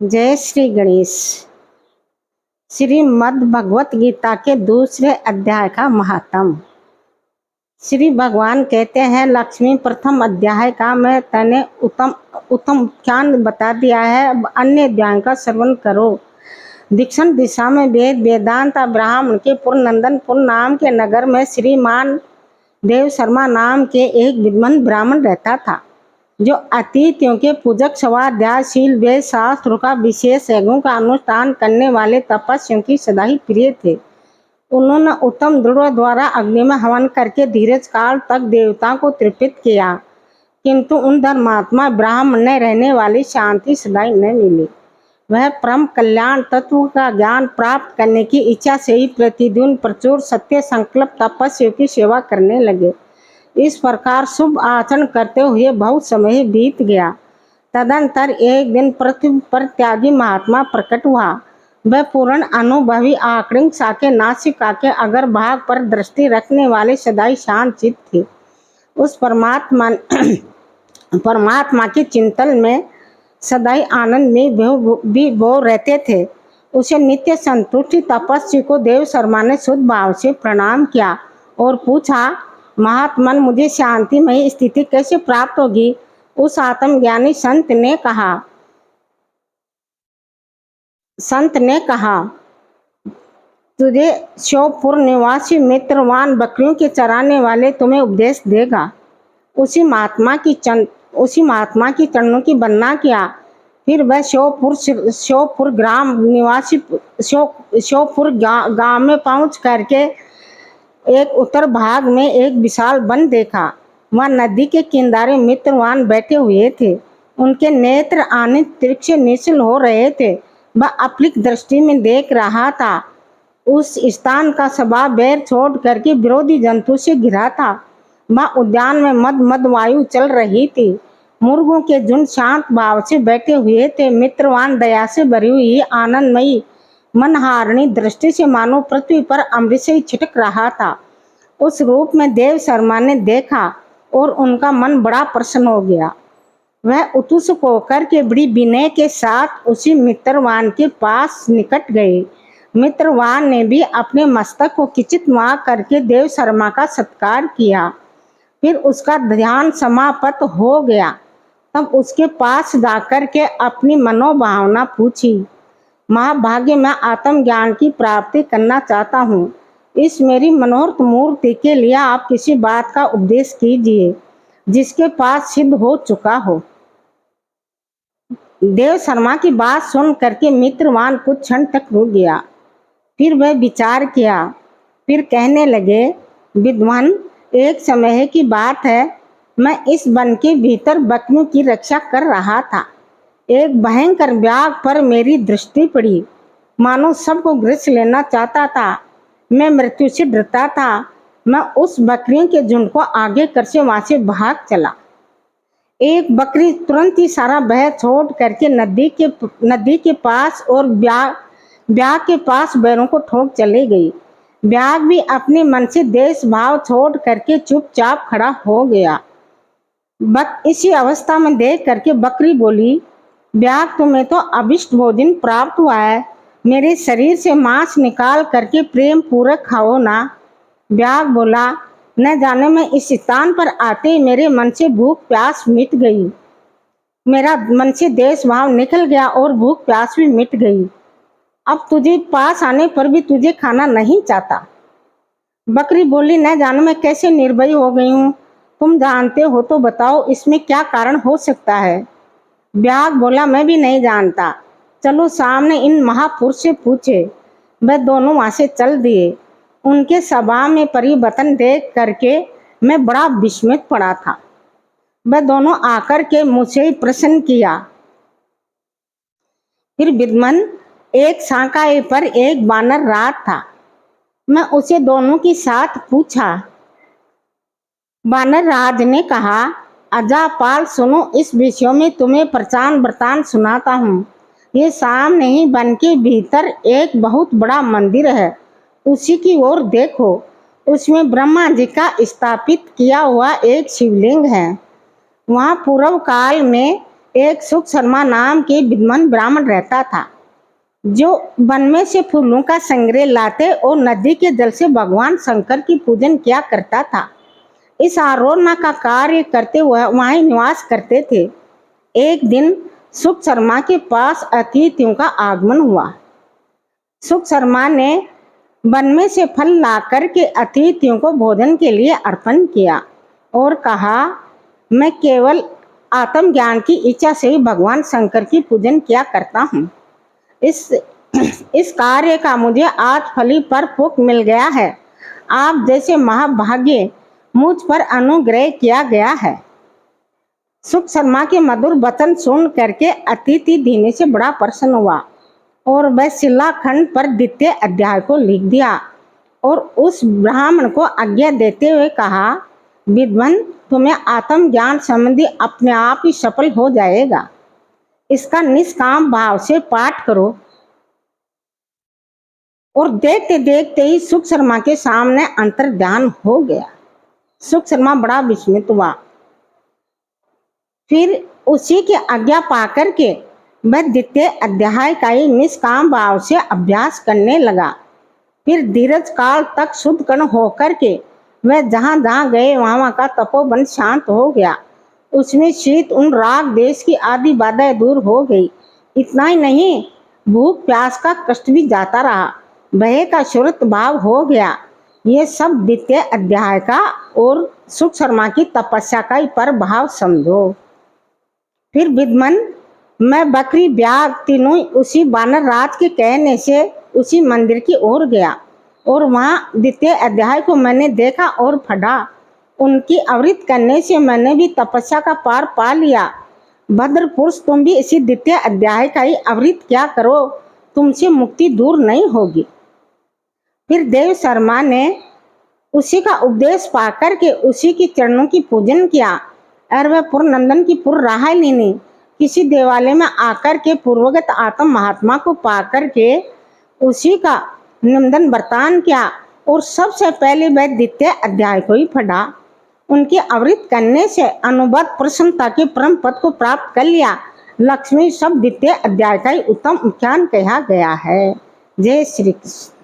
जय श्री गणेश। श्रीमद् भगवत गीता के दूसरे अध्याय का महात्म। श्री भगवान कहते हैं, लक्ष्मी प्रथम अध्याय का मैं तने उत्तम ज्ञान बता दिया है, अब अन्य अध्याय का श्रवण करो। दक्षिण दिशा में वेद वेदांत ब्राह्मण के पुरनंदनपुर नाम के नगर में श्रीमान देव शर्मा नाम के एक विद्वान ब्राह्मण रहता था, जो अतिथियों के पूजक, स्वाध्यायशील, वेद शास्त्रों का विशेष यज्ञों का अनुष्ठान करने वाले तपस्वियों की सदा ही प्रिय थे। उन्होंने उत्तम दृढ़ द्वारा अग्नि में हवन करके धीरज काल तक देवताओं को तृप्त किया, किंतु उन धर्मात्मा ब्राह्मण ने रहने वाली शांति सदाई न मिली। वह परम कल्याण तत्व का ज्ञान प्राप्त करने की इच्छा से ही प्रतिदिन प्रचुर सत्य संकल्प तपस्वियों की सेवा करने लगे। इस प्रकार शुभ आचरण करते हुए बहुत समय बीत गया। तदंतर एक दिन पृथ्वी पर त्यागी महात्मा प्रकट हुआ। वह पूर्ण अनुभवी, आकड़िंग साके, नासिका के अगर भाग पर दृष्टि रखने वाले सदाई शांत चित्त थे। उस परमात्मा के चिंतन में सदाई आनंद में भी वो रहते थे। उसे नित्य संतुष्टि तपस्वी को देव शर्मा ने शुद्ध भाव से प्रणाम किया और पूछा, महात्मन, मुझे शांतिमय स्थिति कैसे प्राप्त होगी? उस आत्मज्ञानी संत ने कहा, तुझे श्योपुर निवासी मित्रवान बकरियों के चराने वाले तुम्हें उपदेश देगा। उसी महात्मा की चरणों की वंदना किया। फिर वह श्योपुर ग्राम निवासी श्योपुर गांव में पहुंच करके एक उत्तर भाग में एक विशाल वन देखा। वह नदी के किनारे मित्रवान बैठे हुए थे। उनके नेत्र आनंद तीक्ष्ण निश्चल हो रहे थे। वह अपनी दृष्टि में देख रहा था। उस स्थान का स्वभाव बैर छोड़ करके विरोधी जंतु से घिरा था। वह उद्यान में मद वायु चल रही थी। मुर्गों के झुंड शांत भाव से बैठे हुए थे। मित्रवान दया से भरी हुई आनंदमयी मनहारणी दृष्टि से मानो पृथ्वी पर अमृत से छिटक रहा था। उस रूप में देव शर्मा ने देखा और उनका मन बड़ा प्रसन्न हो गया। वह उत्सुक होकर के बड़ी विनय के साथ उसी मित्रवान के पास निकट गए। मित्रवान ने भी अपने मस्तक को किंचित नुआ करके देव शर्मा का सत्कार किया। फिर उसका ध्यान समाप्त हो गया। तब उसके पास जाकर के अपनी मनोभावना पूछी, महाभाग्य, मैं आत्मज्ञान की प्राप्ति करना चाहता हूँ। इस मेरी मनोरथ मूर्ति के लिए आप किसी बात का उपदेश कीजिए जिसके पास सिद्ध हो चुका हो। देव शर्मा की बात सुन करके मित्रवान कुछ क्षण तक रुक गया। फिर वह विचार किया। फिर कहने लगे, विद्वान, एक समय की बात है, मैं इस वन के भीतर बकरियों की रक्षा कर रहा था। एक भयंकर व्याघ्र पर मेरी दृष्टि पड़ी, मानो सबको ग्रस लेना चाहता था। मैं मृत्यु से डरता था। मैं उस बकरियों के झुंड को आगे करके वहां से भाग चला। एक बकरी तुरंत ही सारा भय छोड़ करके नदी के पास और व्याघ्र के पास बैरों को ठोक चली गई। व्याघ्र भी अपने मन से देश भाव छोड़ करके चुपचाप खड़ा हो गया। इसी अवस्था में देख करके बकरी बोली, व्याघ्र, तुम्हें तो अभिष्ट भोजन प्राप्त हुआ है। मेरे शरीर से मांस निकाल करके प्रेम पूर्वक खाओ ना। व्याघ्र बोला, न जाने मैं इस स्थान पर आते ही मेरे मन से भूख प्यास मिट गई। मेरा मन से देश भाव निकल गया और भूख प्यास भी मिट गई। अब तुझे पास आने पर भी तुझे खाना नहीं चाहता। बकरी बोली, न जाने मैं कैसे निर्भय हो गई हूँ। तुम जानते हो तो बताओ, इसमें क्या कारण हो सकता है? व्याघ्र बोला, मैं भी नहीं जानता। चलो सामने इन महापुरुष से पूछे। वह दोनों वहां से चल दिए। उनके स्वभाव में परिवर्तन देख करके मैं बड़ा विस्मित पड़ा था। वह दोनों आकर के मुझसे प्रश्न किया। फिर विद्वान, एक सांकाए पर एक वानर रात था। मैं उसे दोनों के साथ पूछा। वानर राज ने कहा, अजापाल, सुनो, इस विषय में तुम्हें प्रचान वृतांत सुनाता हूँ। ये सामने ही वन के भीतर एक बहुत बड़ा मंदिर है। उसी की ओर देखो। उसमें ब्रह्मा जी का स्थापित किया हुआ एक शिवलिंग है। वहाँ पूर्व काल में एक सुख शर्मा नाम के विद्वान ब्राह्मण रहता था, जो वन में से फूलों का संग्रह लाते और नदी के जल से भगवान शंकर की पूजन किया करता था। इस आराधना का कार्य करते हुए वहीं निवास करते थे। एक दिन सुख शर्मा के पास अतिथियों का आगमन हुआ। सुख शर्मा ने वन में से फल ला करके अतिथियों को भोजन के लिए अर्पण किया और कहा, मैं केवल आत्मज्ञान की इच्छा से ही भगवान शंकर की पूजन किया करता हूँ। इस कार्य का मुझे आज फली पर फूक मिल गया है। आप जैसे महाभाग्य मुझ पर अनुग्रह किया गया है। सुख शर्मा के मधुर वचन सुन करके अतिथि धीमे से बड़ा प्रसन्न हुआ और वह शिलाखंड पर द्वितीय अध्याय को लिख दिया और उस ब्राह्मण को आज्ञा देते हुए कहा, विद्वान, तुम्हें आत्मज्ञान संबंधी अपने आप ही सफल हो जाएगा। इसका निष्काम भाव से पाठ करो। और देखते देखते ही सुख शर्मा के सामने अंतर्ध्यान हो गया। सुख शर्मा बड़ा विस्मित हुआ। फिर उसी की आज्ञा पाकर के वह द्वितीय अध्याय का ही निष्काम भाव से अभ्यास करने लगा। फिर दीर्घ काल तक शुद्ध कर्ण होकर के वह जहाँ जहाँ गए वहाँ का तपोवन शांत हो गया। उसमें शीत उन राग देश की आदि बाधाएं दूर हो गई। इतना ही नहीं, भूख प्यास का कष्ट भी जाता रहा, भय का शुरत भाव हो गया। ये सब द्वितीय अध्याय का और सुख शर्मा की तपस्या का ही पर भाव समझो। फिर विद्वान, मैं बकरी ब्याग तीनों उसी वानर राज के कहने से उसी मंदिर की ओर गया और वहाँ द्वितीय अध्याय को मैंने देखा और पढ़ा। उनकी आवृत्ति करने से मैंने भी तपस्या का पार पा लिया। भद्र पुरुष, तुम भी इसी द्वितीय अध्याय का ही आवृत्ति क्या करो, तुमसे मुक्ति दूर नहीं होगी। फिर देव शर्मा ने उसी का उपदेश पाकर के उसी के चरणों की पूजन किया और वह पुरनंदन की पुर राहालिनी किसी देवालय में आकर के पूर्वगत आत्म महात्मा को पाकर के उसी का निंदन वर्तान किया और सबसे पहले वह द्वितीय अध्याय को ही पढ़ा। उनकी आवृत्ति करने से अनुबद्ध प्रसन्नता के परम पद को प्राप्त कर लिया। लक्ष्मी शब्द द्वितीय अध्याय का ही उत्तम उपाख्यान कहा गया है। जय श्री कृष्ण।